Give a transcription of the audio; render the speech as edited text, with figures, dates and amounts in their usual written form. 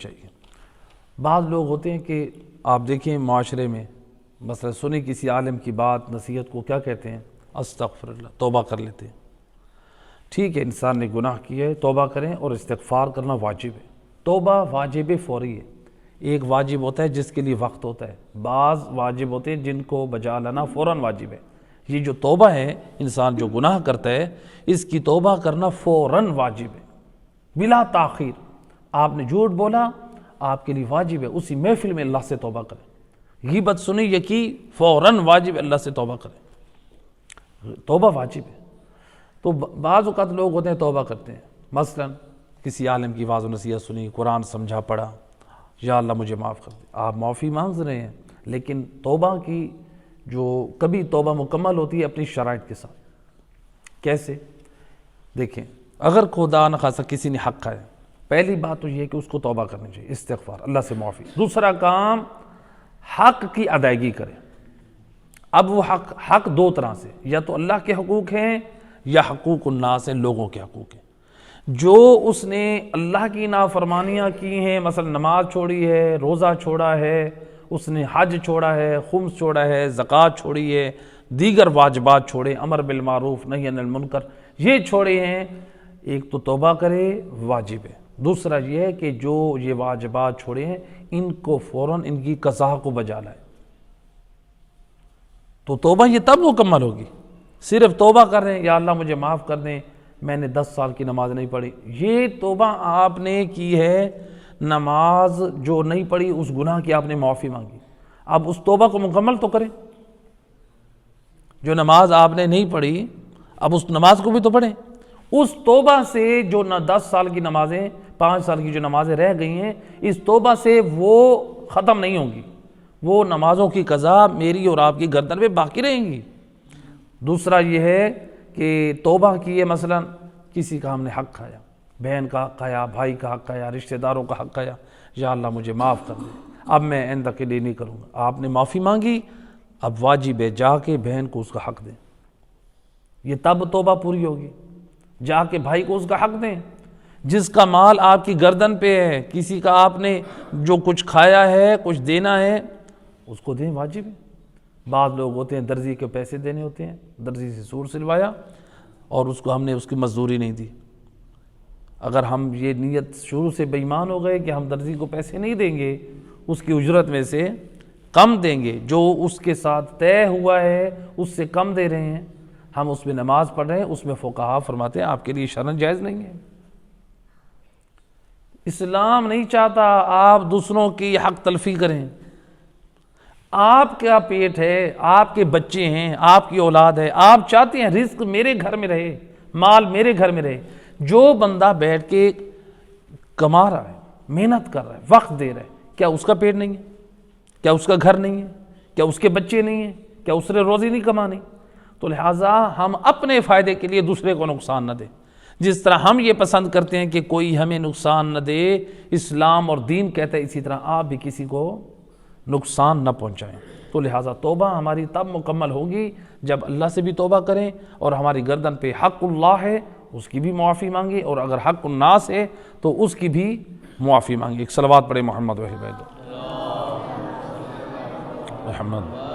چاہیے۔ بعض لوگ ہوتے ہیں کہ آپ دیکھیں معاشرے میں مثلا سنی کسی عالم کی بات نصیحت کو کیا کہتے ہیں؟ استغفر اللہ، توبہ کر لیتے ہیں۔ ٹھیک ہے، انسان نے گناہ کیا ہے، توبہ کریں، اور استغفار کرنا واجب ہے۔ توبہ واجب فوری ہے۔ ایک واجب ہوتا ہے جس کے لیے وقت ہوتا ہے، بعض واجب ہوتے ہیں جن کو بجا لانا فوراً واجب ہے۔ یہ جو توبہ ہے، انسان جو گناہ کرتا ہے اس کی توبہ کرنا فوراً واجب ہے، بلا تاخیر۔ آپ نے جھوٹ بولا، آپ کے لیے واجب ہے اسی محفل میں اللہ سے توبہ کریں۔ غیبت سنی یقی، فوراً واجب اللہ سے توبہ کریں، توبہ واجب ہے۔ تو بعض اوقات لوگ ہوتے ہیں توبہ کرتے ہیں، مثلا کسی عالم کی واعظ و نصیحت سنی، قرآن سمجھا پڑھا، یا اللہ مجھے معاف کر دے، آپ معافی مانگ رہے ہیں، لیکن توبہ کی جو کبھی توبہ مکمل ہوتی ہے اپنی شرائط کے ساتھ۔ کیسے؟ دیکھیں، اگر خدا نخواستہ کسی نے حق کھایا، پہلی بات تو یہ ہے کہ اس کو توبہ کرنی چاہیے، استغفار، اللہ سے معافی۔ دوسرا کام، حق کی ادائیگی کرے۔ اب وہ حق دو طرح سے، یا تو اللہ کے حقوق ہیں یا حقوق الناس ہیں، لوگوں کے حقوق ہیں۔ جو اس نے اللہ کی نافرمانیاں کی ہیں، مثلا نماز چھوڑی ہے، روزہ چھوڑا ہے، اس نے حج چھوڑا ہے، خمس چھوڑا ہے، زکوٰۃ چھوڑی ہے، دیگر واجبات چھوڑے، امر بالمعروف نہی عن المنکر یہ چھوڑے ہیں، ایک تو توبہ کرے، واجب ہے۔ دوسرا یہ ہے کہ جو یہ واجبات چھوڑے ہیں ان کو فوراً ان کی قضا کو بجا لائے۔ تو توبہ یہ تب مکمل ہوگی، صرف توبہ کر رہے ہیں یا اللہ مجھے معاف کر دیں، میں نے 10 سال کی نماز نہیں پڑھی، یہ توبہ آپ نے کی ہے، نماز جو نہیں پڑھی اس گناہ کی آپ نے معافی مانگی، اب اس توبہ کو مکمل تو کریں۔ جو نماز آپ نے نہیں پڑھی اب اس نماز کو بھی تو پڑھیں۔ اس توبہ سے جو 10 سال کی نمازیں، 5 سال کی جو نمازیں رہ گئی ہیں، اس توبہ سے وہ ختم نہیں ہوں گی، وہ نمازوں کی قضا میری اور آپ کی گردن پہ باقی رہیں گی۔ دوسرا یہ ہے کہ توبہ کی ہے، مثلا کسی کا ہم نے حق کھایا، بہن کا حق کھایا، بھائی کا حق کھایا، رشتہ داروں کا حق کھایا، یا اللہ مجھے معاف کر دے، اب میں آئندہ کے لیے نہیں کروں گا۔ آپ نے معافی مانگی، اب واجب ہے جا کے بہن کو اس کا حق دیں، یہ تب توبہ پوری ہوگی۔ جا کے بھائی کو اس کا حق دیں، جس کا مال آپ کی گردن پہ ہے، کسی کا آپ نے جو کچھ کھایا ہے، کچھ دینا ہے، اس کو دیں، واجب ہے۔ بعض لوگ ہوتے ہیں درزی کے پیسے دینے ہوتے ہیں، درزی سے سوٹ سلوایا اور اس کو ہم نے اس کی مزدوری نہیں دی۔ اگر ہم یہ نیت شروع سے بے ایمان ہو گئے کہ ہم درزی کو پیسے نہیں دیں گے، اس کی اجرت میں سے کم دیں گے، جو اس کے ساتھ طے ہوا ہے اس سے کم دے رہے ہیں، ہم اس میں نماز پڑھ رہے ہیں، اس میں فقہا فرماتے ہیں آپ کے لیے شرعاً جائز نہیں ہے۔ اسلام نہیں چاہتا آپ دوسروں کی حق تلفی کریں۔ آپ کا پیٹ ہے، آپ کے بچے ہیں، آپ کی اولاد ہے، آپ چاہتے ہیں رزق میرے گھر میں رہے، مال میرے گھر میں رہے۔ جو بندہ بیٹھ کے کما رہا ہے، محنت کر رہا ہے، وقت دے رہا ہے، کیا اس کا پیٹ نہیں ہے؟ کیا اس کا گھر نہیں ہے؟ کیا اس کے بچے نہیں ہیں؟ کیا اس نے روزی نہیں کمانی؟ تو لہٰذا ہم اپنے فائدے کے لیے دوسرے کو نقصان نہ دیں۔ جس طرح ہم یہ پسند کرتے ہیں کہ کوئی ہمیں نقصان نہ دے، اسلام اور دین کہتا ہے اسی طرح آپ بھی کسی کو نقصان نہ پہنچائیں۔ تو لہٰذا توبہ ہماری تب مکمل ہوگی جب اللہ سے بھی توبہ کریں، اور ہماری گردن پہ حق اللہ ہے اس کی بھی معافی مانگے، اور اگر حق الناس ہے تو اس کی بھی معافی مانگے۔ ایک صلوات پڑھے محمد محمد